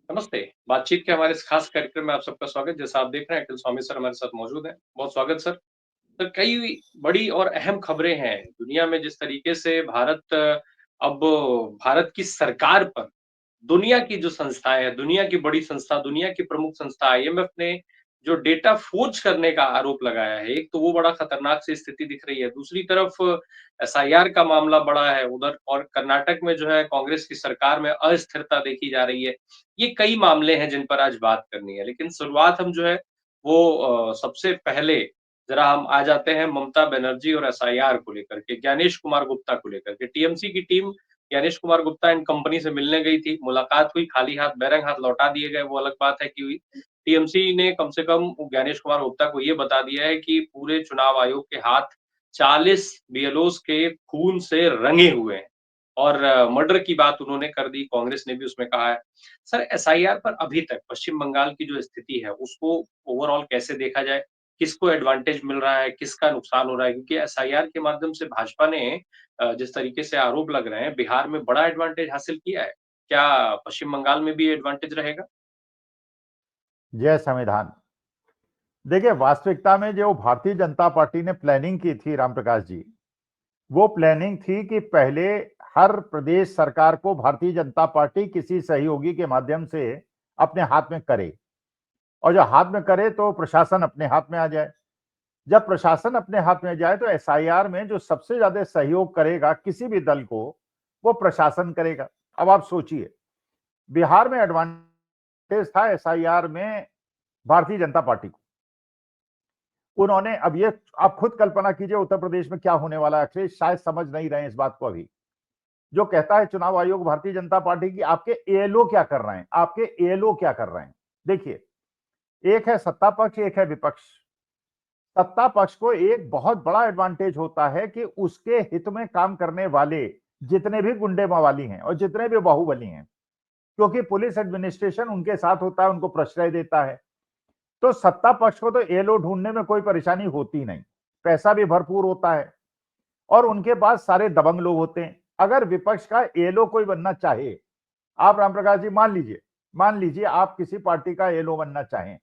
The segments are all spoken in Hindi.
नमस्ते। बातचीत के हमारे इस खास कार्यक्रम में आप सबका स्वागत। जैसा आप देख रहे हैं अखिल स्वामी सर हमारे साथ मौजूद हैं। बहुत स्वागत सर। सर कई बड़ी और अहम खबरें हैं। दुनिया में जिस तरीके से अब भारत की सरकार पर दुनिया की जो संस्थाएँ हैं, दुनिया की बड़ी संस्था, दुनिया की प्रमुख संस्था आईएमएफ ने जो डेटा फ़ोर्ज करने का आरोप लगाया है, एक तो वो बड़ा खतरनाक सी स्थिति दिख रही है। दूसरी तरफ एसआईआर का मामला बड़ा है उधर और कर्नाटक में जो है कांग्रेस की सरकार में अस्थिरता देखी जा रही है। ये कई मामले हैं जिन पर आज बात करनी है, लेकिन शुरुआत हम जो है वो सबसे पहले ज़रा हम आ जाते हैं ममता बनर्जी और एसआईआर को लेकर के, ज्ञानेश कुमार गुप्ता को लेकर के। टीएमसी की team Gyanesh Kumar Gupta and company से मिलने गई थी, मुलाकात हुई, खाली हाथ बैरंग हाथ लौटा दिए गए, वो अलग बात है कि हुई। टीएमसी ने कम से कम ज्ञानेश कुमार गुप्ता को ये बता दिया है कि पूरे चुनाव आयोग के हाथ 40 बीएलओस के खून से रंगे हुए हैं और मर्डर की बात उन्होंने कर दी, कांग्रेस ने भी उसमें कहा है। सर एसआईआर पर अभी तक पश्चिम बंगाल की जो स्थिति है, उसको ओवरऑल कैसे देखा जाए? किसको एडवांटेज मिल रहा है, किसका नुकसान हो रहा है? क्योंकि एसआईआर के माध्यम से भाजपा ने जिस तरीके से आरोप लग रहे हैं, बिहार में बड़ा एडवांटेज हासिल किया है। क्या पश्चिम बंगाल में भी एडवांटेज रहेगा? जय संविधान। देखिए, वास्तविकता में जो भारतीय जनता पार्टी ने प्लानिंग की थी रामप्रकाश जी, वो प्लानिंग थी कि पहले हर प्रदेश सरकार को भारतीय जनता पार्टी किसी सहयोगी के माध्यम से अपने हाथ में करे, और जब हाथ में करे तो प्रशासन अपने हाथ में आ जाए। जब प्रशासन अपने हाथ में जाए तो एसआईआर में जो सबसे ज्यादा सहयोग करेगा किसी भी दल को, वो प्रशासन करेगा। अब आप सोचिए, बिहार में एडवांटेज था एसआईआर में भारतीय जनता पार्टी को। उन्होंने, अब ये आप खुद कल्पना कीजिए उत्तर प्रदेश में क्या होने वाला है। अखिलेश शायद समझ नहीं रहे हैं इस बात को अभी। जो कहता है चुनाव आयोग भारतीय जनता पार्टी की, आपके एएलओ क्या कर रहे हैं, आपके एएलओ क्या कर रहे हैं। देखिए, एक है सत्ता पक्ष, एक है विपक्ष। सत्ता पक्ष को एक बहुत बड़ा एडवांटेज होता है कि उसके हित में काम करने वाले जितने भी गुंडे मवाली हैं और जितने भी बाहुबली हैं, क्योंकि पुलिस एडमिनिस्ट्रेशन उनके साथ होता है, उनको प्रश्रय देता है, तो सत्ता पक्ष को तो एलो ढूंढने में कोई परेशानी होती नहीं। पैसा भी भरपूर होता है और उनके पास सारे दबंग लोग होते हैं। अगर विपक्ष का एलो कोई बनना चाहे, आप रामप्रकाश जी मान लीजिए आप किसी पार्टी का एलो बनना चाहें,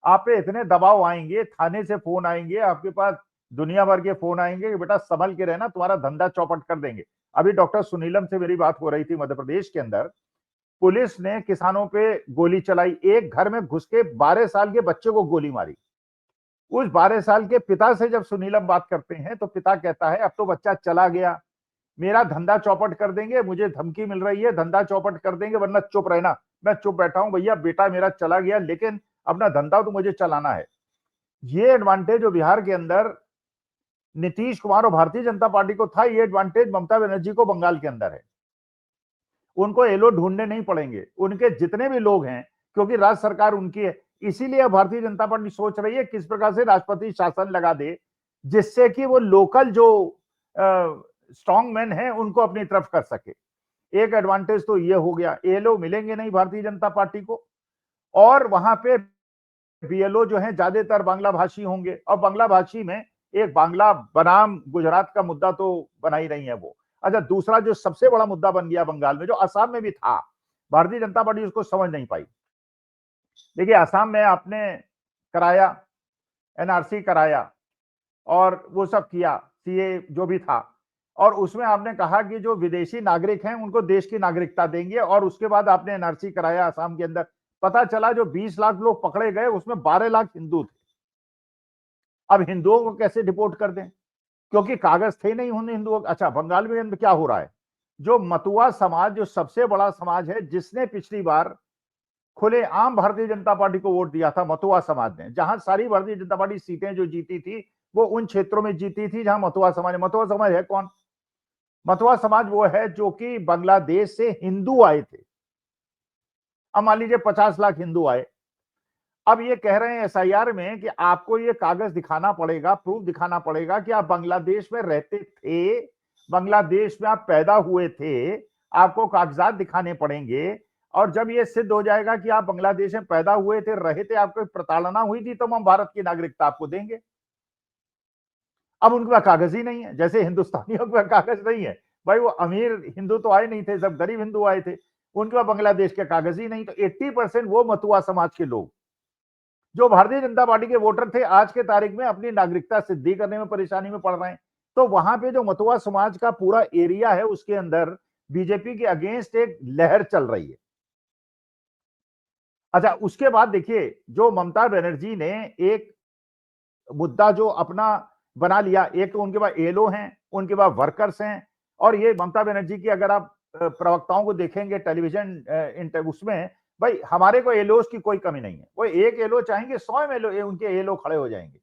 आप पे इतने दबाव आएंगे, थाने से फोन आएंगे, आपके पास दुनिया भर के फोन आएंगे कि बेटा संभल के रहना, तुम्हारा धंधा चौपट कर देंगे। अभी डॉक्टर सुनीलम से मेरी बात हो रही थी, मध्य प्रदेश के अंदर पुलिस ने किसानों पे गोली चलाई, एक घर में घुस के 12 साल के बच्चे को गोली मारी। उस 12 साल के पिता से जब सुनीलम बात करते हैं तो पिता कहता है अब तो बच्चा चला गया, मेरा धंधा चौपट कर देंगे, मुझे धमकी मिल रही है, धंधा चौपट कर देंगे, वरना चुप रहना। मैं चुप बैठा हूं भैया, बेटा मेरा चला गया, लेकिन अपना धंधा तो मुझे चलाना है। ये एडवांटेज जो बिहार के अंदर नीतीश कुमार और भारतीय जनता पार्टी को था, ये एडवांटेज ममता बनर्जी को बंगाल के अंदर है। उनको एलो ढूंढने नहीं पड़ेंगे, उनके जितने भी लोग हैं, क्योंकि राज्य सरकार उनकी है। इसीलिए भारतीय जनता पार्टी सोच रही है किस प्रकार से राष्ट्रपति शासन लगा दे, जिससे कि वो लोकल जो स्ट्रॉन्ग मैन है उनको अपनी तरफ कर सके। एक एडवांटेज तो ये हो गया, एलो मिलेंगे नहीं भारतीय जनता पार्टी को, और वहां पे बीएलओ जो है ज्यादातर बांग्ला भाषी होंगे, और बांग्ला भाषी में एक बांग्ला बनाम गुजरात का मुद्दा तो बना ही नहीं है वो। अच्छा, दूसरा जो सबसे बड़ा मुद्दा बन गया बंगाल में, जो असम में भी था, भारतीय जनता पार्टी उसको समझ नहीं पाई। देखिए, असम में आपने कराया, एनआरसी कराया और वो सब किया, सीए जो भी था, और उसमें आपने कहा कि जो विदेशी नागरिक हैं उनको देश की नागरिकता देंगे, और उसके बाद आपने एनआरसी कराया असम के अंदर। पता चला जो 20 लाख लोग पकड़े गए उसमें 12 लाख हिंदू थे। अब हिंदुओं को कैसे डिपोर्ट कर दें, क्योंकि कागज थे नहीं उन हिंदुओं। अच्छा, बंगाल में क्या हो रहा है, जो मतुआ समाज, जो सबसे बड़ा समाज है, जिसने पिछली बार खुलेआम भारतीय जनता पार्टी को वोट दिया था, मतुआ समाज ने, जहां सारी भारतीय जनता पार्टी सीटें जो जीती थी वो उन क्षेत्रों में जीती थी जहां मतुआ समाज है कौन? मतुआ समाज वो है जो कि बांग्लादेश से हिंदू आए थे। अब मान लीजिए 50 लाख हिंदू आए, अब ये कह रहे हैं एसआईआर में कि आपको ये कागज दिखाना पड़ेगा, प्रूफ दिखाना पड़ेगा कि आप बांग्लादेश में रहते थे, बांग्लादेश में आप पैदा हुए थे, आपको कागजात दिखाने पड़ेंगे। और जब ये सिद्ध हो जाएगा कि आप बांग्लादेश में पैदा हुए थे, रहे थे, आपको प्रताड़ना हुई थी, तो हम भारत की नागरिकता आपको देंगे। अब उनके पास कागज ही नहीं है, जैसे हिंदुस्तानियों के पास कागज नहीं है। भाई वो अमीर हिंदू तो आए नहीं थे, सब गरीब हिंदू आए थे। उनके पास बांग्लादेश के कागज ही नहीं। तो 80% वो मतुआ समाज के लोग जो भारतीय जनता पार्टी के वोटर थे, आज के तारीख में अपनी नागरिकता सिद्धि करने में परेशानी में पड़ रहे हैं। तो वहां पे जो मतुआ समाज का पूरा एरिया है, उसके अंदर बीजेपी के अगेंस्ट एक लहर चल रही है। अच्छा, उसके बाद देखिए, जो ममता बनर्जी ने एक मुद्दा जो अपना बना लिया, एक तो उनके पास एलओ हैं, उनके पास वर्कर्स हैं, और ये ममता बनर्जी की अगर आप प्रवक्ताओं को देखेंगे टेलीविजन उसमें, भाई हमारे को एलओ की कोई कमी नहीं है, वो एक एलओ चाहेंगे 100 एलओ उनके एलओ खड़े हो जाएंगे।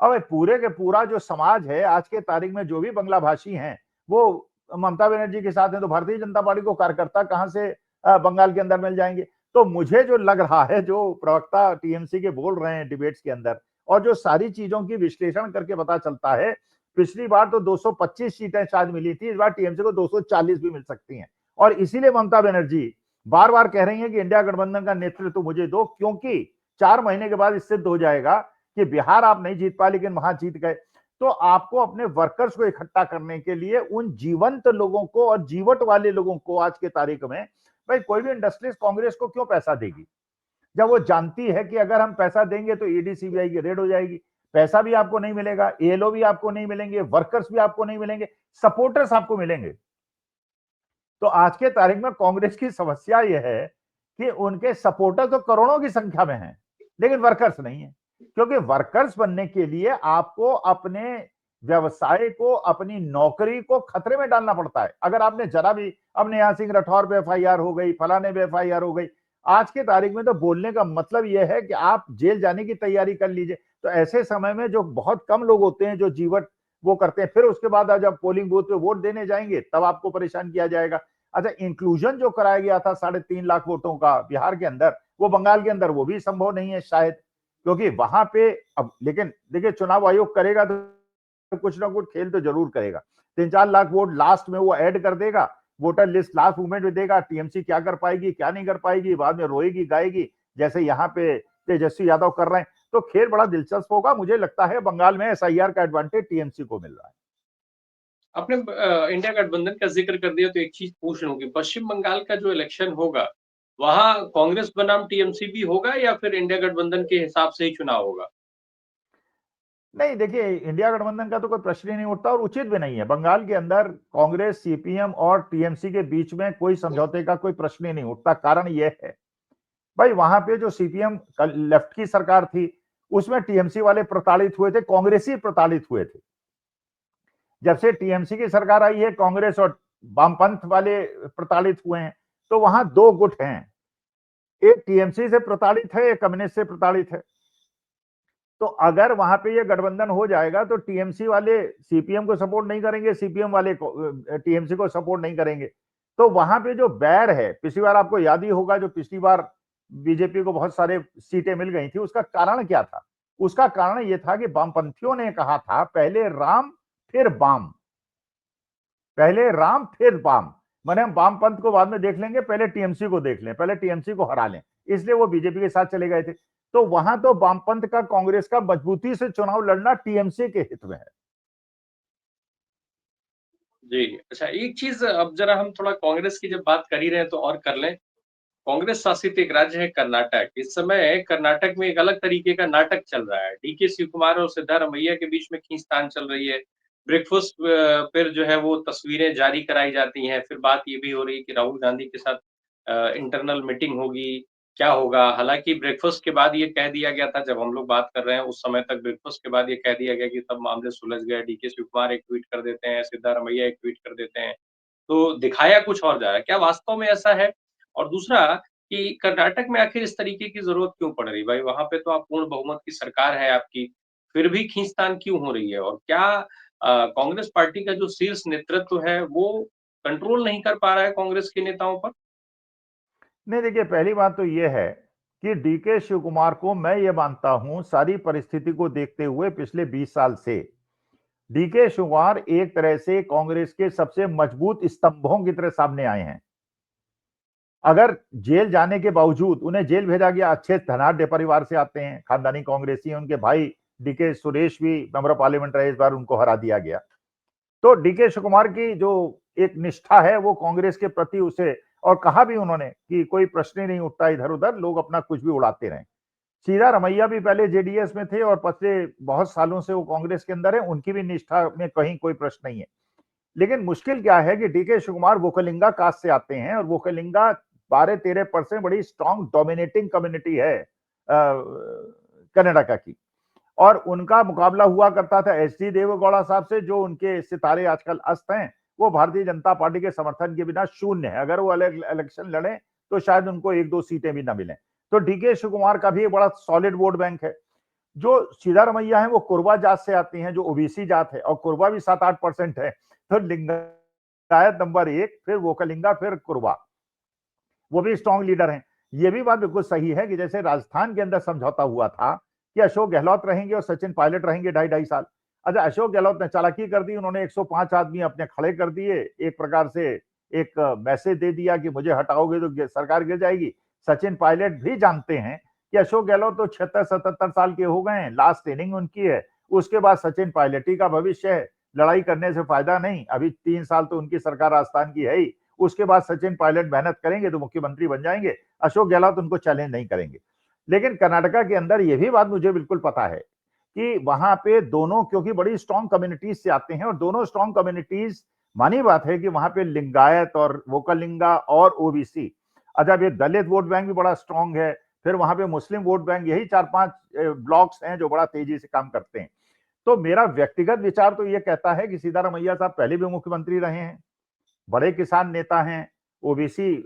अब पूरे के पूरा जो समाज है आज के तारीख में, जो भी बंगला भाषी हैं, वो ममता बनर्जी के साथ हैं, तो भारतीय जनता पार्टी को कार्यकर्ता कहां से बंगाल के अंदर मिल जाएंगे। तो मुझे जो लग रहा है, जो प्रवक्ता टीएमसी के बोल रहे हैं डिबेट्स के अंदर, और जो सारी चीजों की विश्लेषण करके पता चलता है, पिछली बार तो 225 सीटें शायद मिली थी, इस बार टीएमसी को 240 भी मिल सकती हैं। और इसीलिए ममता बनर्जी बार बार कह रही हैं कि इंडिया गठबंधन का नेतृत्व मुझे दो, क्योंकि 4 महीने के बाद सिद्ध हो जाएगा कि बिहार आप नहीं जीत पाए लेकिन वहां जीत गए। तो आपको अपने वर्कर्स को इकट्ठा करने के लिए उन जीवंत लोगों को और जीवट वाले लोगों को आज के तारीख में, भाई कोई भी इंडस्ट्रीज कांग्रेस को क्यों पैसा देगी, जब वो जानती है कि अगर हम पैसा देंगे तो ईडी सीबीआई की रेड हो जाएगी। पैसा भी आपको नहीं मिलेगा, एलओ भी आपको नहीं मिलेंगे, वर्कर्स भी आपको नहीं मिलेंगे, सपोर्टर्स आपको मिलेंगे। तो आज के तारीख में कांग्रेस की समस्या यह है कि उनके सपोर्टर तो करोड़ों की संख्या में हैं, लेकिन वर्कर्स नहीं है। क्योंकि वर्कर्स बनने के लिए आपको अपने व्यवसाय को, अपनी नौकरी को खतरे में डालना पड़ता है। अगर आपने जरा भी, अब नेहा सिंह राठौर पे एफआईआर हो गई, फलाने पे एफआईआर हो गई, आज के तारीख में तो बोलने का मतलब यह है कि आप जेल जाने की तैयारी कर लीजिए। तो ऐसे समय में जो बहुत कम लोग होते हैं जो जीवट वो करते हैं, फिर उसके बाद जब पोलिंग बूथ पे वोट देने जाएंगे तब आपको परेशान किया जाएगा। अच्छा, इंक्लूजन जो कराया गया था 3.5 लाख वोटों का बिहार के अंदर, वो बंगाल के अंदर वो भी संभव नहीं है शायद, क्योंकि वहां पे अब, लेकिन देखिए चुनाव आयोग करेगा तो कुछ ना कुछ खेल तो जरूर करेगा। 3-4 लाख वोट लास्ट में वो ऐड कर देगा, वोटर लिस्ट लास्ट मूवमेंट में देगा। टीएमसी क्या कर पाएगी क्या नहीं कर पाएगी, बाद में रोएगी गाएगी, जैसे यहाँ पे तेजस्वी यादव कर रहे हैं। तो खेल बड़ा दिलचस्प होगा। मुझे लगता है बंगाल में एसआईआर का एडवांटेज टीएमसी को मिल रहा है। आपने इंडिया गठबंधन का जिक्र कर दिया तो एक चीज पूछ लूं कि पश्चिम बंगाल का जो इलेक्शन होगा, वहां कांग्रेस बनाम टीएमसी भी होगा या फिर इंडिया गठबंधन के हिसाब से ही चुनाव होगा? नहीं, देखिए इंडिया गठबंधन का तो कोई प्रश्न ही नहीं उठता और उचित भी नहीं है। बंगाल के अंदर कांग्रेस, सीपीएम और टीएमसी के बीच में कोई समझौते का कोई प्रश्न ही नहीं उठता। कारण यह है, भाई वहां पे जो सीपीएम लेफ्ट की सरकार थी, उसमें टीएमसी वाले प्रताड़ित हुए थे, कांग्रेसी प्रताड़ित हुए थे। जब से टीएमसी की सरकार आई है, कांग्रेस और वामपंथ वाले प्रताड़ित हुए हैं। तो वहां दो गुट हैं, एक टीएमसी से प्रताड़ित है, एक कम्युनिस्ट से प्रताड़ित है। तो अगर वहां पे ये गठबंधन हो जाएगा तो टीएमसी वाले सीपीएम को सपोर्ट नहीं करेंगे, सीपीएम वाले टीएमसी को सपोर्ट नहीं करेंगे। तो वहां पे जो बैर है, पिछली बार आपको याद ही होगा, जो पिछली बार बीजेपी को बहुत सारे सीटें मिल गई थी, उसका कारण क्या था? उसका कारण यह था कि वामपंथियों ने कहा था पहले राम फिर बाम, पहले राम फिर बाम, माने हम वामपंथ को बाद में देख लेंगे, पहले टीएमसी को देख लें, पहले टीएमसी को हरा लें। इसलिए वो बीजेपी के साथ चले गए थे। तो वहां तो वामपंथ का, कांग्रेस का मजबूती से चुनाव लड़ना टीएमसी के हित में है। जी, अच्छा एक चीज अब जरा हम थोड़ा कांग्रेस की जब बात कर ही रहे हैं तो और कर लें। कांग्रेस शासित एक राज्य है कर्नाटक। इस समय कर्नाटक में एक अलग तरीके का नाटक चल रहा है। डीके शिवकुमार और सिद्धारमैया के बीच में खींचतान चल रही है। ब्रेकफास्ट पर जो है वो तस्वीरें जारी कराई जाती हैं। फिर बात ये भी हो रही है कि राहुल गांधी के साथ इंटरनल मीटिंग होगी, क्या होगा? हालाँकि ब्रेकफास्ट के बाद ये कह दिया गया था, जब हम लोग बात कर रहे हैं उस समय तक ब्रेकफास्ट के बाद ये कह दिया गया कि सब मामले सुलझ गए। डीके शिवकुमार एक ट्वीट कर देते हैं, सिद्धारमैया एक ट्वीट कर देते हैं। तो दिखाया कुछ और जा रहा है। क्या वास्तव में ऐसा है? और दूसरा कि कर्नाटक में आखिर इस तरीके की ज़रूरत क्यों पड़ रही? भाई वहाँ पे तो आप पूर्ण बहुमत की सरकार है आपकी, फिर भी खींचतान क्यों हो रही है? और क्या कांग्रेस पार्टी का जो शीर्ष नेतृत्व है, वो कंट्रोल नहीं कर पा रहा है कांग्रेस के नेताओं पर? नहीं, देखिए पहली बात तो यह है कि डीके शिव कुमार को मैं ये मानता हूं, सारी परिस्थिति को देखते हुए पिछले 20 साल से डीके शिव कुमार एक तरह से कांग्रेस के सबसे मजबूत स्तंभों की तरह सामने आए हैं। अगर जेल जाने के बावजूद उन्हें जेल भेजा गया, अच्छे धनाढ़ परिवार से आते हैं, खानदानी कांग्रेसी हैं, उनके भाई डीके सुरेश भी मेंबर ऑफ पार्लियामेंट रहे, इस बार उनको हरा दिया गया। तो डीके शिव कुमार की जो एक निष्ठा है वो कांग्रेस के प्रति उसे और कहा भी उन्होंने कि कोई प्रश्न ही नहीं उठता इधर उधर, लोग अपना कुछ भी उड़ाते रहें। सिद्धारमैया भी पहले जेडीएस में थे और पिछले बहुत सालों से वो कांग्रेस के अंदर है, उनकी भी निष्ठा में कहीं कोई प्रश्न नहीं है। लेकिन मुश्किल क्या है कि डीके शिवकुमार वोकलिंगा कास्ट से आते हैं और वोकलिंगा 12-13% बड़ी स्ट्रांग डोमिनेटिंग कम्युनिटी है कर्नाटका की। और उनका मुकाबला हुआ करता था एच डी देवेगौड़ा साहब से, जो उनके सितारे आजकल अस्त हैं। वो भारतीय जनता पार्टी के समर्थन के बिना शून्य है, अगर वो इलेक्शन लड़े तो शायद उनको 1-2 सीटें भी ना मिलें। तो डीके शिवकुमार का भी एक बड़ा सॉलिड वोट बैंक है। जो सिद्धारमैया है वो कोरबा जात से आती हैं, जो ओबीसी जात है, और कोरबा भी 7-8% है। तो लिंगायत नंबर 1, फिर वोकलिंगा, फिर कोरबा, वो भी स्ट्रांग लीडर हैं। ये भी बात बिल्कुल सही है कि जैसे राजस्थान के अंदर समझौता हुआ था कि अशोक गहलोत रहेंगे और सचिन पायलट रहेंगे 2.5 साल। अच्छा, अशोक गहलोत ने चालाकी कर दी, उन्होंने 105 आदमी अपने खड़े कर दिए, एक प्रकार से एक मैसेज दे दिया कि मुझे हटाओगे तो सरकार गिर जाएगी। सचिन पायलट भी जानते हैं कि अशोक गहलोत तो 76-77 साल के हो गए हैं, लास्ट इनिंग उनकी है। उसके बाद सचिन पायलट ही का भविष्य है, लड़ाई करने से फायदा नहीं। अभी 3 साल तो उनकी सरकार राजस्थान की है ही, उसके बाद सचिन पायलट मेहनत करेंगे तो मुख्यमंत्री बन जाएंगे, अशोक गहलोत उनको चैलेंज नहीं करेंगे। लेकिन कर्नाटका के अंदर यह भी बात मुझे बिल्कुल पता है कि वहां पे दोनों, क्योंकि बड़ी स्ट्रांग कम्युनिटीज से आते हैं, और दोनों स्ट्रांग कम्युनिटीज, मानी बात है कि वहां पे लिंगायत और वोकलिंगा और ओबीसी, अच्छा ये दलित वोट बैंक भी बड़ा स्ट्रांग है, फिर वहां पे मुस्लिम वोट बैंक, यही 4-5 ब्लॉक्स हैं जो बड़ा तेजी से काम करते हैं। तो मेरा व्यक्तिगत विचार तो यह कहता है कि सिद्धारमैया साहब पहले भी मुख्यमंत्री रहे हैं, बड़े किसान नेता हैं, ओबीसी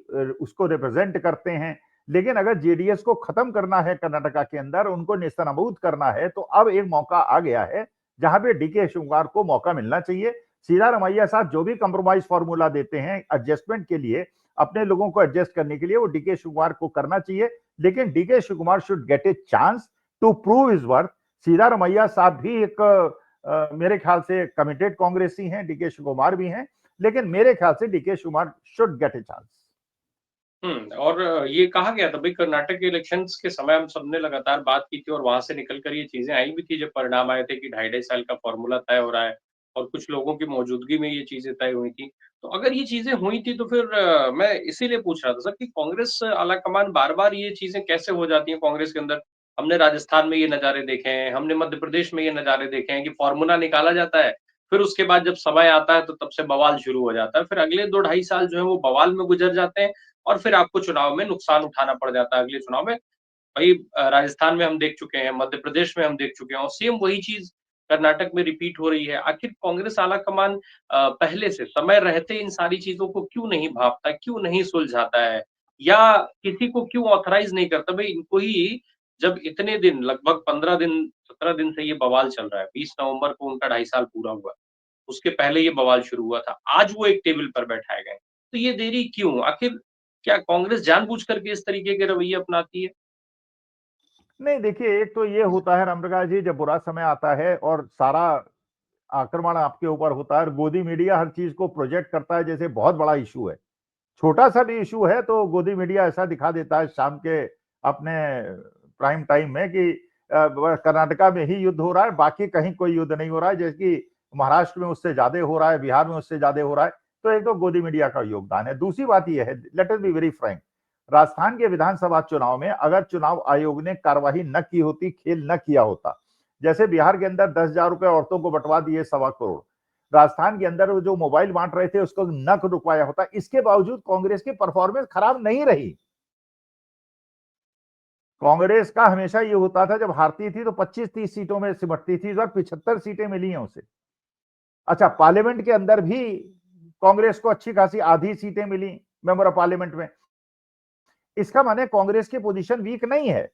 उसको रिप्रेजेंट करते हैं। लेकिन अगर जेडीएस को खत्म करना है कर्नाटका के अंदर, उनको नेस्तनाबूद करना है, तो अब एक मौका आ गया है जहां पे डीके शिवकुमार को मौका मिलना चाहिए। सिद्धारमैया साहब जो भी कंप्रोमाइज फॉर्मूला देते हैं एडजस्टमेंट के लिए, अपने लोगों को एडजस्ट करने के लिए, वो डीके शिवकुमार को करना चाहिए। लेकिन DK Shivakumar should get a chance to prove his worth. Siddaramaiah साहब भी एक मेरे ख्याल से कमिटेड कांग्रेसी हैं, डीके शिवकुमार भी हैं, लेकिन मेरे ख्याल से DK Shivakumar should get a chance. और ये कहा गया था भाई, कर्नाटक के इलेक्शंस के समय हम सबने लगातार बात की थी और वहां से निकल कर ये चीजें आई भी थी, जब परिणाम आए थे कि 2.5 साल का फॉर्मूला तय हो रहा है और कुछ लोगों की मौजूदगी में ये चीजें तय हुई थी। तो अगर ये चीजें हुई थी तो फिर मैं इसीलिए पूछ रहा था सर कि कांग्रेस आलाकमान बार-बार ये चीजें कैसे हो जाती हैं कांग्रेस के अंदर? हमने राजस्थान में ये नज़ारे देखे हैं, हमने मध्य प्रदेश में ये नज़ारे देखे हैं कि फॉर्मूला निकाला जाता है, फिर उसके बाद जब समय आता है तो तब से बवाल शुरू हो जाता है। फिर अगले 2 ढाई साल जो है वो बवाल में गुजर जाते हैं और फिर आपको चुनाव में नुकसान उठाना पड़ जाता है अगले चुनाव में। वही राजस्थान में हम देख चुके हैं, मध्य प्रदेश में हम देख चुके हैं और सेम वही चीज़ कर्नाटक में रिपीट हो रही है। आखिर कांग्रेस आलाकमान पहले से समय रहते इन सारी चीज़ों को क्यों नहीं भाँपता, क्यों नहीं सुलझाता है? या किसी को क्यों ऑथराइज़ नहीं करता? भई इनको ही जब इतने दिन लगभग 15 दिन, 17 दिन से ये बवाल चल रहा है, 20 नवंबर को उनका 2.5 साल पूरा हुआ। उसके पहले ये बवाल शुरू हुआ था। आज वो एक टेबल पर बैठाए गए। तो ये देरी क्यों? आखिर क्या कांग्रेस जानबूझ करके इस तरीके के रवैये अपनाती है? नहीं, देखिए, एक तो ये होता है रामप्रकाश जी, जब बुरा समय आता है और सारा आक्रमण आपके ऊपर होता है और गोदी मीडिया हर चीज को प्रोजेक्ट करता है जैसे बहुत बड़ा इशू है। छोटा सा भी इशू है तो गोदी मीडिया ऐसा दिखा देता है शाम के अपने प्राइम टाइम में कि कर्नाटका में ही युद्ध हो रहा है, बाकी कहीं कोई युद्ध नहीं हो रहा है, जैसे कि महाराष्ट्र में उससे ज्यादा हो रहा है, बिहार में उससे ज्यादा हो रहा है। तो एक तो गोदी मीडिया का योगदान है। दूसरी बात यह है, let us be very Frank, Rajasthan के विधानसभा चुनाव में अगर चुनाव आयोग ने कार्यवाही न की होती, खेल न किया होता, जैसे बिहार के अंदर 10,000 रुपए औरतों को बंटवा दिए, 1.25 करोड़, राजस्थान के अंदर जो मोबाइल बांट रहे थे उसको न रुकवाया होता, इसके बावजूद कांग्रेस की परफॉर्मेंस खराब नहीं रही। कांग्रेस का हमेशा ये होता था, जब हारती थी तो 25-30 सीटों में सिमटती थी, इस बार 75 सीटें मिली हैं उसे। अच्छा, पार्लियामेंट के अंदर भी कांग्रेस को अच्छी खासी आधी सीटें मिली मेंबर ऑफ पार्लियामेंट में। इसका माने कांग्रेस की पोजीशन वीक नहीं है।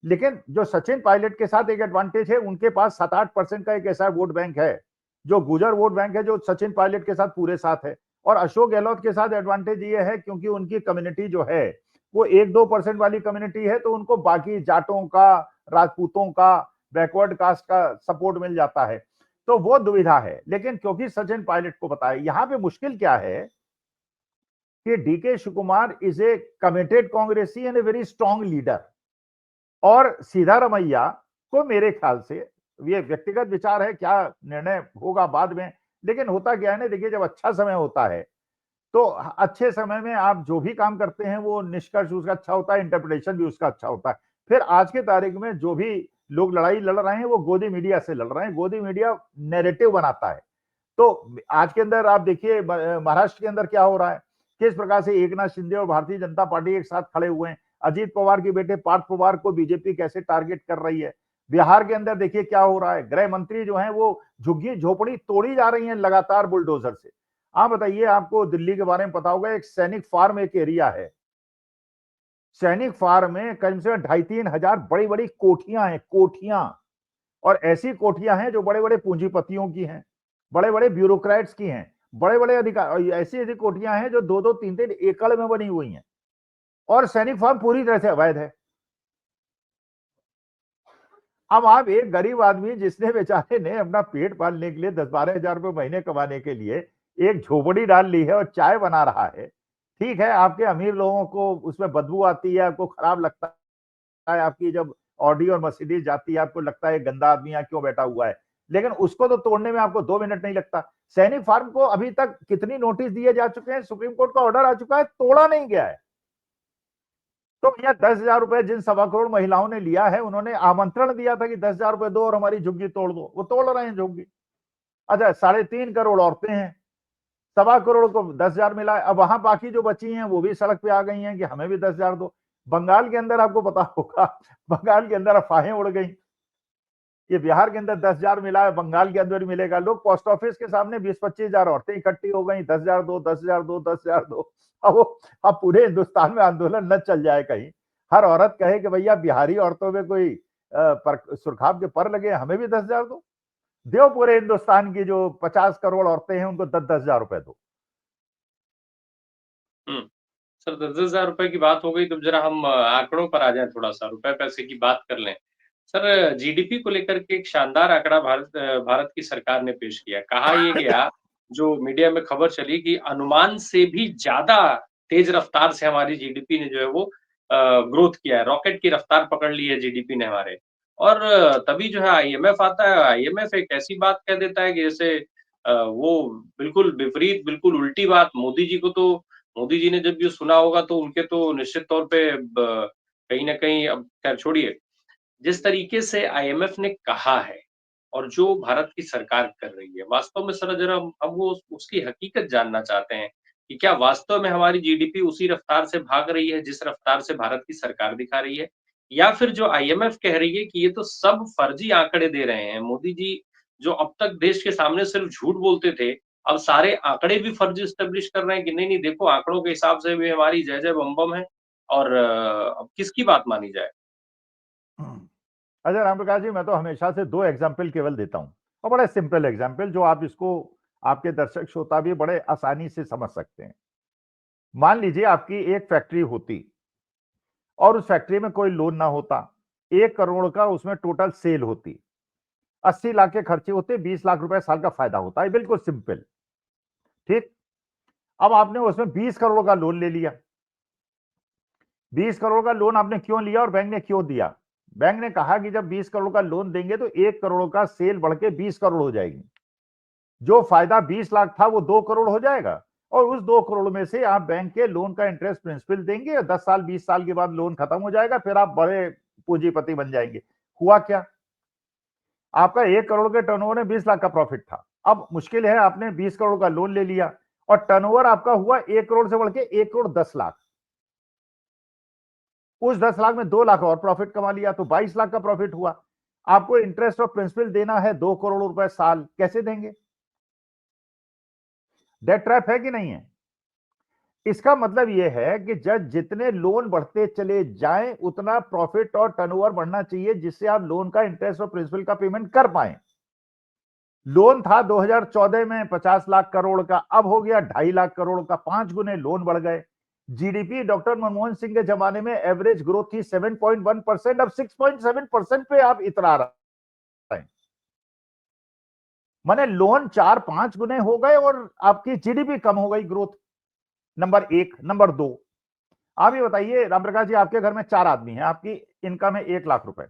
लेकिन जो सचिन पायलट के साथ एक एडवांटेज है, उनके पास 7-8% का एक ऐसा वोट बैंक है जो गुजर वोट बैंक है, जो सचिन पायलट के साथ पूरे साथ है। और अशोक गहलोत के साथ एडवांटेज ये है क्योंकि उनकी कम्युनिटी जो है वो 1-2% वाली कम्युनिटी है, तो उनको बाकी जाटों का, राजपूतों का, बैकवर्ड कास्ट का सपोर्ट मिल जाता है। तो वो दुविधा है। लेकिन क्योंकि सचिन पायलट को पता है, यहां पे मुश्किल क्या है कि DK Shivakumar is a committed कांग्रेसी and a very strong leader. और सिद्धारमैया को मेरे ख्याल से, ये व्यक्तिगत विचार है, क्या निर्णय होगा बाद में, लेकिन होता क्या है ना, देखिए, जब अच्छा समय होता है तो अच्छे समय में आप जो भी काम करते हैं वो निष्कर्ष उसका अच्छा होता है, इंटरप्रिटेशन भी उसका अच्छा होता है। फिर आज के तारीख में जो भी लोग लड़ाई लड़ रहे हैं वो गोदी मीडिया से लड़ रहे हैं। गोदी मीडिया नैरेटिव बनाता है। तो आज के अंदर आप देखिए महाराष्ट्र के अंदर क्या हो रहा है, किस प्रकार से एकनाथ शिंदे और भारतीय जनता पार्टी एक साथ खड़े हुए हैं। अजीत पवार के बेटे पार्थ पवार को बीजेपी कैसे टारगेट कर रही है। बिहार के अंदर देखिए क्या हो रहा है, गृह मंत्री जो है वो झुग्गी झोपड़ी तोड़ी जा रही है लगातार बुलडोजर से। आप बताइए, आपको दिल्ली के बारे में पता होगा, एक सैनिक फार्म एक एरिया है, सैनिक फार्म में कम से कम 2,500-3,000 बड़ी बड़ी कोठियां हैं, कोठियां। और ऐसी कोठियां हैं जो बड़े बड़े पूंजीपतियों की हैं, बड़े बड़े ब्यूरोक्रेट्स की हैं, बड़े बड़े अधिकार। ऐसी ऐसी कोठियां हैं जो 2-2 3-3 एकड़ में बनी हुई हैं। और सैनिक फार्म पूरी तरह से अवैध है। अब आप एक गरीब आदमी जिसने बेचारे ने अपना पेट पालने के लिए 10-12 हजार रुपए महीने कमाने के लिए एक झोपड़ी डाल ली है और चाय बना रहा है। ठीक है, आपके अमीर लोगों को उसमें बदबू आती है, आपको खराब लगता है, आपकी जब ऑडी और मर्सिडीज जाती है आपको लगता है गंदा आदमी यहाँ क्यों बैठा हुआ है, लेकिन उसको तो तोड़ने में आपको 2 मिनट नहीं लगता। सैनिक फार्म को अभी तक कितनी नोटिस दिए जा चुके हैं, सुप्रीम कोर्ट का ऑर्डर आ चुका है, तोड़ा नहीं गया है। तो भैया 10,000 रुपए जिन 1.25 करोड़ महिलाओं ने लिया है, उन्होंने आमंत्रण दिया था कि 10,000 रुपए दो और हमारी झुग्गी तोड़ दो, वो तोड़ रहे हैं झुग्गी। अच्छा, 3.5 करोड़ औरतें हैं, 1.25 करोड़ को 10,000 मिला है। अब वहां बाकी जो बची हैं वो भी सड़क पे आ गई हैं कि हमें भी 10,000 दो। बंगाल के अंदर आपको पता होगा, बंगाल के अंदर अफवाहें उड़ गई, ये बिहार के अंदर 10,000 मिला है, बंगाल के अंदर मिलेगा। लोग पोस्ट ऑफिस के सामने 20-25 हजार औरतें इकट्ठी हो गई, 10,000 दो, 10,000 दो, 10,000 दो। अब वो, अब पूरे हिंदुस्तान में आंदोलन न चल जाए कहीं, हर औरत कहे कि भैया बिहारी औरतों में कोई सुरखाब के पर लगे, हमें भी 10,000 दो। दो पूरे हिंदुस्तान की जो 50 करोड़ औरतें हैं उनको 10-10 हजार रुपए दो। सर 10,000 रुपए की बात हो गई, तो जरा हम आंकड़ों पर आ जाएँ थोड़ा-सा, रुपए-पैसे की बात कर लें। सर जीडीपी को लेकर के एक शानदार आंकड़ा भारत की सरकार ने पेश किया। कहा ये गया, जो मीडिया में खबर चली कि अनुमान से भी ज़्यादा तेज़ रफ्तार से हमारी जीडीपी ने जो है वो ग्रोथ किया है, रॉकेट की रफ्तार पकड़ ली है जीडीपी ने हमारे। और तभी जो है आईएमएफ आता है, आईएमएफ एक ऐसी बात कह देता है कि जैसे वो बिल्कुल विपरीत, बिल्कुल उल्टी बात। मोदी जी ने जब ये सुना होगा तो उनके तो निश्चित तौर पे ब कहीं न कहीं, अब खैर छोड़िए। जिस तरीके से आईएमएफ ने कहा है और जो भारत की सरकार कर रही है, वास्तव में सर ज़रा हम वो उसकी हकीकत जानना चाहते हैं कि क्या वास्तव में हमारी जीडीपी उसी रफ्तार से भाग रही है जिस रफ्तार से भारत की सरकार दिखा रही है? या फिर जो आईएमएफ कह रही है कि ये तो सब फर्जी आंकड़े दे रहे हैं, मोदी जी जो अब तक देश के सामने सिर्फ झूठ बोलते थे, अब सारे आंकड़े भी फर्जी एस्टेब्लिश कर रहे हैं कि नहीं-नहीं देखो आंकड़ों के हिसाब से भी हमारी जय-जय बम-बम है। और अब किसकी बात मानी जाए? अच्छा रामप्रकाश जी, मैं तो हमेशा से 2 एग्जाम्पल केवल देता हूं, और बड़े सिंपल एग्जाम्पल जो आप इसको, आपके दर्शक श्रोता भी बड़े आसानी से समझ सकते हैं। मान लीजिए आपकी एक फैक्ट्री होती और उस फैक्ट्री में कोई लोन ना होता, 1 करोड़ का उसमें टोटल सेल होती, 80 लाख के खर्चे होते, 20 लाख रुपए साल का फायदा होता है, बिल्कुल सिंपल। ठीक। अब आपने उसमें 20 करोड़ का लोन ले लिया। 20 करोड़ का लोन आपने क्यों लिया और बैंक ने क्यों दिया? बैंक ने कहा कि जब 20 करोड़ का लोन देंगे तो 1 करोड़ का सेल बढ़ के 20 करोड़ हो जाएगी, जो फायदा 20 लाख था वो 2 करोड़ हो जाएगा, और उस 2 करोड़ में से आप बैंक के लोन का इंटरेस्ट प्रिंसिपल देंगे, 10 साल 20 साल के बाद लोन खत्म हो जाएगा, फिर आप बड़े पूंजीपति बन जाएंगे। हुआ क्या? आपका 1 करोड़ के टर्नओवर में 20 लाख का प्रॉफिट था। अब मुश्किल है, आपने 20 करोड़ का लोन ले लिया और टर्नओवर आपका हुआ 1 करोड़ से बढ़ के 1 करोड़ 10 लाख। उस 10 लाख में 2 लाख और प्रॉफिट कमा लिया, तो 22 लाख का प्रॉफिट हुआ। आपको इंटरेस्ट और प्रिंसिपल देना है 2 करोड़ रुपए साल, कैसे देंगे? डेट ट्रैप है कि नहीं है? इसका मतलब यह है कि जब जितने लोन बढ़ते चले जाएं उतना प्रॉफिट और टर्नओवर बढ़ना चाहिए, जिससे आप लोन का इंटरेस्ट और प्रिंसिपल का पेमेंट कर पाए। लोन था 2014 में 50 लाख करोड़ का, अब हो गया 2.5 लाख करोड़ का, 5 गुने लोन बढ़ गए। जीडीपी डॉक्टर मनमोहन सिंह के जमाने में एवरेज ग्रोथ थी 7.1%, अब 6.7% पे आप इतरा रहे हैं। माने लोन 4-5 गुने हो गए और आपकी जीडीपी कम हो गई, ग्रोथ। नंबर एक। नंबर दो, आप ये बताइए रामप्रकाश जी, आपके घर में 4 आदमी हैं, आपकी इनकम है 1 लाख रुपए,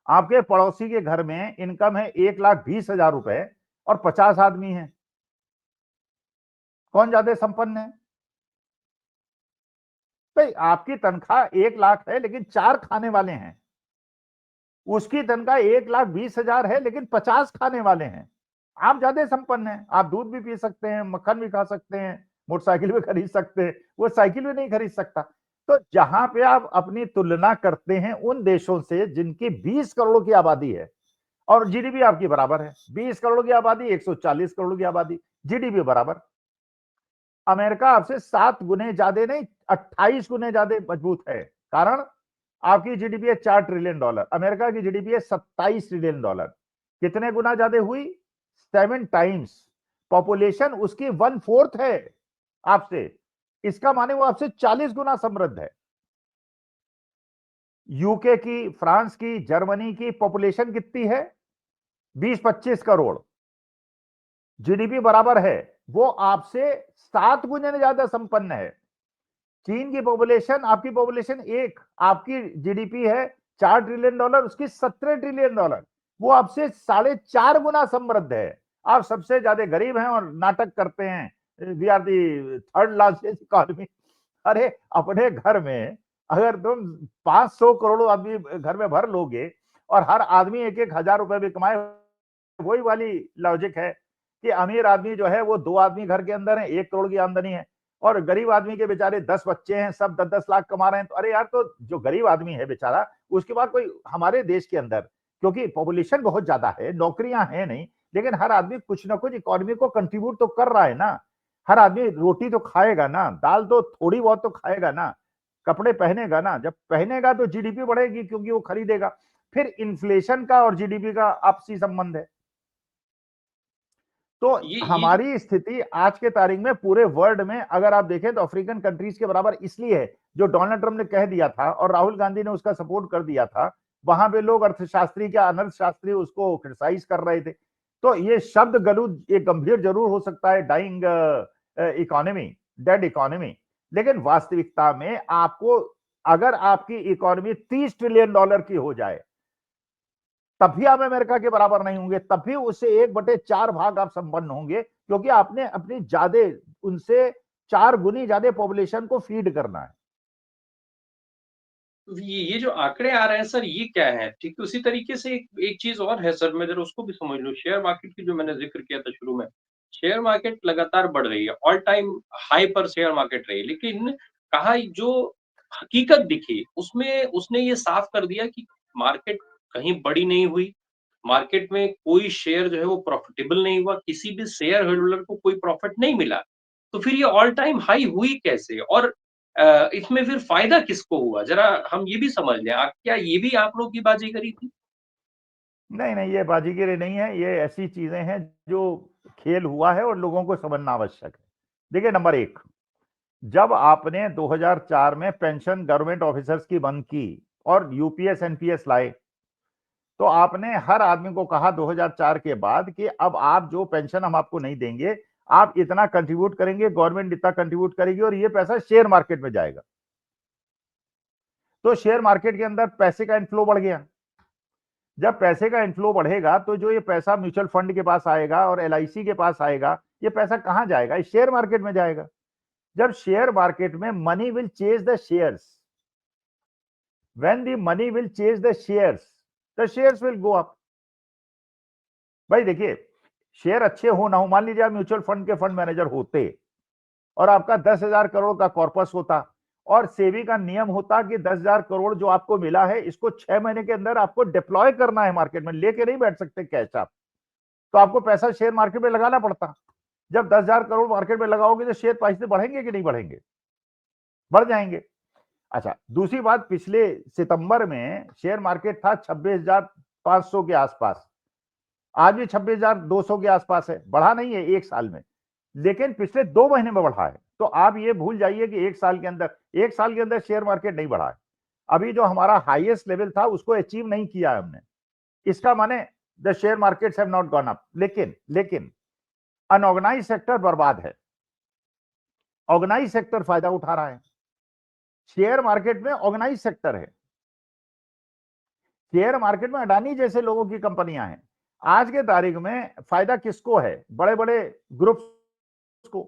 आपके पड़ोसी के घर में इनकम है 1,20,000 रुपए और 50 आदमी हैं। कौन ज्यादा संपन्न है? भाई आपकी तनख्वाह 1 लाख है लेकिन 4 खाने वाले हैं, उसकी तनख्वाह 1,20,000 है लेकिन 50 खाने वाले हैं। आप ज्यादा संपन्न हैं, आप दूध भी पी सकते हैं, मक्खन भी खा सकते हैं, मोटरसाइकिल भी खरीद सकते हैं, वो साइकिल भी नहीं खरीद सकता। तो जहां पे आप अपनी तुलना करते हैं उन देशों से जिनकी 20 करोड़ की आबादी है और जीडीपी आपकी बराबर है, 20 करोड़ की आबादी, 140 करोड़ की आबादी, जीडीपी बराबर। अमेरिका आपसे 7 गुने ज्यादा नहीं, 28 गुने ज्यादा मजबूत है। कारण आपकी जीडीपी है $4 ट्रिलियन, अमेरिका की जीडीपी है $27 ट्रिलियन। कितने गुना ज्यादा हुई? 7 टाइम्स। पॉपुलेशन उसकी 1/4 है आपसे, इसका माने वो आपसे 40 गुना समृद्ध है। यूके की, फ्रांस की, जर्मनी की पॉपुलेशन कितनी है? 20-25 करोड़, जीडीपी बराबर है, वो आपसे 7 गुने ज्यादा संपन्न है। चीन की पॉपुलेशन, आपकी पॉपुलेशन 1, आपकी जीडीपी है $4 ट्रिलियन, उसकी $17 ट्रिलियन, वो आपसे 4.5 गुना समृद्ध है। आप सबसे ज्यादा गरीब हैं और नाटक करते हैं we are the third largest economy. अरे अपने घर में अगर तुम 500 करोड़ आदमी घर में भर लोगे और हर आदमी 1-1 हजार रुपए भी कमाए, वही वाली लॉजिक है कि अमीर आदमी जो है वो 2 आदमी घर के अंदर है, 1 करोड़ की आमदनी है, और गरीब आदमी के बेचारे 10 बच्चे हैं, सब 10-10 लाख कमा रहे हैं। तो अरे यार, तो जो गरीब आदमी है बेचारा, उसके बाद कोई हमारे देश के अंदर, क्योंकि पॉपुलेशन बहुत ज्यादा है, नौकरियां हैं नहीं, लेकिन हर आदमी कुछ ना कुछ इकोनॉमी को कंट्रीब्यूट तो कर रहा है ना। हर आदमी रोटी तो खाएगा ना, दाल तो थोड़ी बहुत तो खाएगा ना, कपड़े पहनेगा ना, जब पहनेगा तो जीडीपी बढ़ेगी क्योंकि वो खरीदेगा। फिर इन्फ्लेशन का और जीडीपी का आपसी संबंध है। तो ये जो हमारी स्थिति आज के तारीख में पूरे वर्ल्ड में अगर आप देखें तो अफ्रीकन कंट्रीज के बराबर इसलिए है, जो डोनाल्ड ट्रंप ने कह दिया था और राहुल गांधी ने उसका सपोर्ट कर दिया था, वहां पे लोग अर्थशास्त्री क्या अनर्थशास्त्री उसको क्रिटिसाइज कर रहे थे। तो ये शब्द गलत, ये गंभीर जरूर हो सकता है, डाइंग इकोनॉमी, डेड इकोनॉमी, लेकिन वास्तविकता में आपको, अगर आपकी इकोनॉमी $30 ट्रिलियन की हो जाए, तब भी आप अमेरिका के बराबर नहीं होंगे, तब भी उससे 1/4 भाग आप संपन्न होंगे, क्योंकि आपने अपनी ज्यादा, उनसे 4 गुनी ज्यादा पॉपुलेशन को फीड करना है। ये जो आंकड़े आ रहे हैं सर, ये क्या है? ठीक है, उसी तरीके से एक चीज़ और है सर, मैं ज़रा उसको भी समझ लूँ। शेयर मार्केट की जो मैंने ज़िक्र किया था शुरू में, शेयर मार्केट लगातार बढ़ रही है, ऑल टाइम हाई पर शेयर मार्केट रही है। लेकिन कहाँ जो हकीकत दिखी, उसमें उसने ये साफ कर दिया कि मार्केट कहीं बड़ी नहीं हुई, मार्केट में कोई शेयर जो है वो प्रॉफिटेबल नहीं हुआ, किसी भी शेयर होल्डर को कोई प्रॉफिट नहीं मिला। तो फिर ये ऑल टाइम हाई हुई कैसे? और इसमें फिर फ़ायदा किसको हुआ? ज़रा हम ये भी समझ लें। क्या ये भी आप लोगों की बाज़ीगरी थी? नहीं नहीं, ये बाजीगरी नहीं है, ये ऐसी चीजें हैं जो खेल हुआ है और लोगों को समझना आवश्यक है। देखिए, नंबर एक, जब आपने 2004 में पेंशन गवर्नमेंट ऑफिसर्स की बंद की और यूपीएस एनपीएस लाए, तो आपने हर आदमी को कहा 2004 के बाद कि अब आप जो पेंशन हम आपको नहीं देंगे, आप इतना कंट्रीब्यूट करेंगे, गवर्नमेंट इतना कंट्रीब्यूट करेगी और ये पैसा शेयर मार्केट में जाएगा। तो शेयर मार्केट के अंदर पैसे का इनफ्लो बढ़ गया। जब पैसे का इनफ्लो बढ़ेगा तो जो ये पैसा म्यूचुअल फंड के पास आएगा और एलआईसी के पास आएगा, ये पैसा कहां जाएगा? इस शेयर मार्केट में जाएगा। जब शेयर मार्केट में money will chase the shares, when the money will chase the shares will go up. भाई देखिए, शेयर अच्छे हो ना हो, मान लीजिए आप म्यूचुअल फंड के फंड मैनेजर होते और आपका 10,000 करोड़ का कॉर्पस होता और सेबी का नियम होता कि 10,000 करोड़ जो आपको मिला है, इसको 6 महीने के अंदर आपको डिप्लॉय करना है, मार्केट में लेके नहीं बैठ सकते कैश आप, तो आपको पैसा शेयर मार्केट में लगाना पड़ता। जब 10,000 करोड़ मार्केट में लगाओगे तो शेयर प्राइस बढ़ेंगे कि नहीं बढ़ेंगे? बढ़ जाएंगे। अच्छा, दूसरी बात, पिछले सितंबर में शेयर मार्केट था 26,500 के आसपास, आज भी 26,200 के आसपास है, बढ़ा नहीं है एक साल में, लेकिन पिछले 2 महीने में बढ़ा है। तो आप ये भूल जाइए कि एक साल के अंदर शेयर मार्केट नहीं बढ़ा है। अभी जो हमारा हाईएस्ट लेवल था उसको अचीव नहीं किया है हमने, इसका माने the share markets have not gone up. लेकिन अनऑर्गेनाइज सेक्टर बर्बाद है, ऑर्गेनाइज सेक्टर फायदा उठा रहा है। शेयर मार्केट में ऑर्गेनाइज सेक्टर है, शेयर मार्केट में अडानी जैसे लोगों की कंपनियां हैं। आज के तारीख में फायदा किसको है? बड़े बड़े ग्रुप्स को,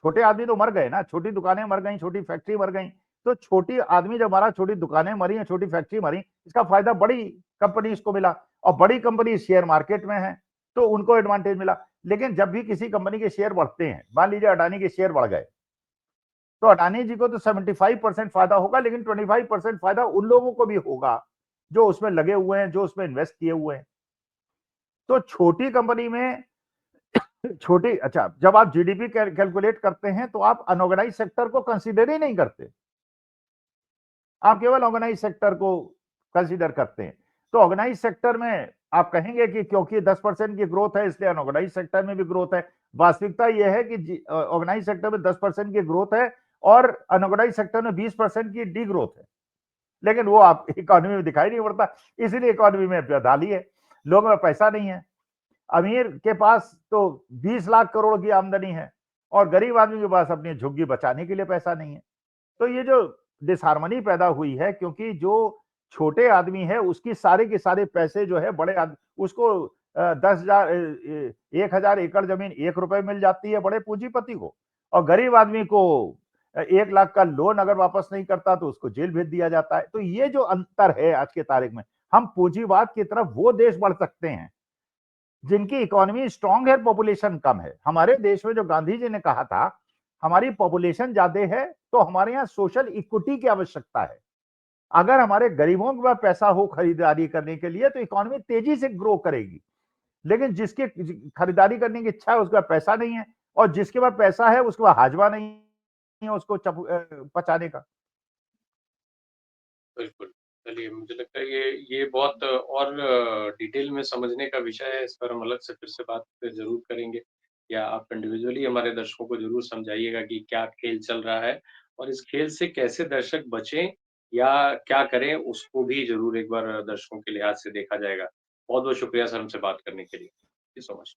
छोटे आदमी तो मर गए ना, छोटी दुकानें मर गई, छोटी फैक्ट्री मर गई। तो छोटी आदमी जब मरा, छोटी दुकानें मरी या छोटी फैक्ट्री मरी, इसका फायदा बड़ी कंपनीज को मिला और बड़ी कंपनी शेयर मार्केट में है, तो उनको एडवांटेज मिला। लेकिन जब भी किसी कंपनी के शेयर बढ़ते हैं, मान लीजिए अडानी के शेयर बढ़ गए, तो अडानी जी को तो 75% फायदा होगा, लेकिन 25% फायदा उन लोगों को भी होगा जो उसमें लगे हुए हैं, जो उसमें इन्वेस्ट किए हुए हैं। तो छोटी कंपनी में छोटी अच्छा, जब आप जीडीपी कैलकुलेट करते हैं तो आप अनऑर्गेनाइज सेक्टर को कंसीडर ही नहीं करते, आप केवल ऑर्गेनाइज सेक्टर को कंसीडर करते हैं। तो ऑर्गेनाइज सेक्टर में आप कहेंगे कि क्योंकि 10% की ग्रोथ है इसलिए अनऑर्गेनाइज सेक्टर में भी ग्रोथ है। वास्तविकता यह है कि ऑर्गेनाइज सेक्टर में 10% की ग्रोथ है और अनऑर्गेनाइज सेक्टर में 20% की डी ग्रोथ है, लेकिन वो आप इकोनॉमी में दिखाई नहीं पड़ता, इसीलिए इकोनॉमी में बेदाली है, लोगों में पैसा नहीं है। अमीर के पास तो 20 लाख करोड़ की आमदनी है और गरीब आदमी के पास अपनी झुग्गी बचाने के लिए पैसा नहीं है। तो ये जो डिसहार्मनी पैदा हुई है, क्योंकि जो छोटे आदमी है उसकी सारे के सारे पैसे जो है बड़े उसको 10,000 1,000 एकड़ जमीन 1 रुपए मिल जाती है बड़े पूंजीपति को, और गरीब आदमी को 1 लाख का लोन अगर वापस नहीं करता तो उसको जेल भेज दिया जाता है। तो ये जो अंतर है आज के तारीख में, हम पूंजीवाद की तरफ वो देश बढ़ सकते हैं जिनकी इकोनॉमी स्ट्रांग है, पॉपुलेशन कम है। हमारे देश में जो गांधी जी ने कहा था, हमारी पॉपुलेशन ज्यादा है तो हमारे यहाँ सोशल इक्विटी की आवश्यकता है। अगर हमारे गरीबों के पास पैसा हो खरीदारी करने के लिए तो इकोनॉमी तेजी से ग्रो करेगी, लेकिन जिसके खरीदारी करने की इच्छा है उसके पास पैसा नहीं है, और जिसके पास पैसा है उसके पास हाजमा नहीं है उसको पचाने का। बिल्कुल। चलिए, मुझे लगता है ये बहुत और डिटेल में समझने का विषय है, इस पर हम अलग से फिर से बात ज़रूर करेंगे, या आप इंडिविजुअली हमारे दर्शकों को ज़रूर समझाइएगा कि क्या खेल चल रहा है और इस खेल से कैसे दर्शक बचें या क्या करें, उसको भी ज़रूर एक बार दर्शकों के लिहाज से देखा जाएगा। बहुत-बहुत शुक्रिया सर हमसे बात करने के लिए। Thank you so much.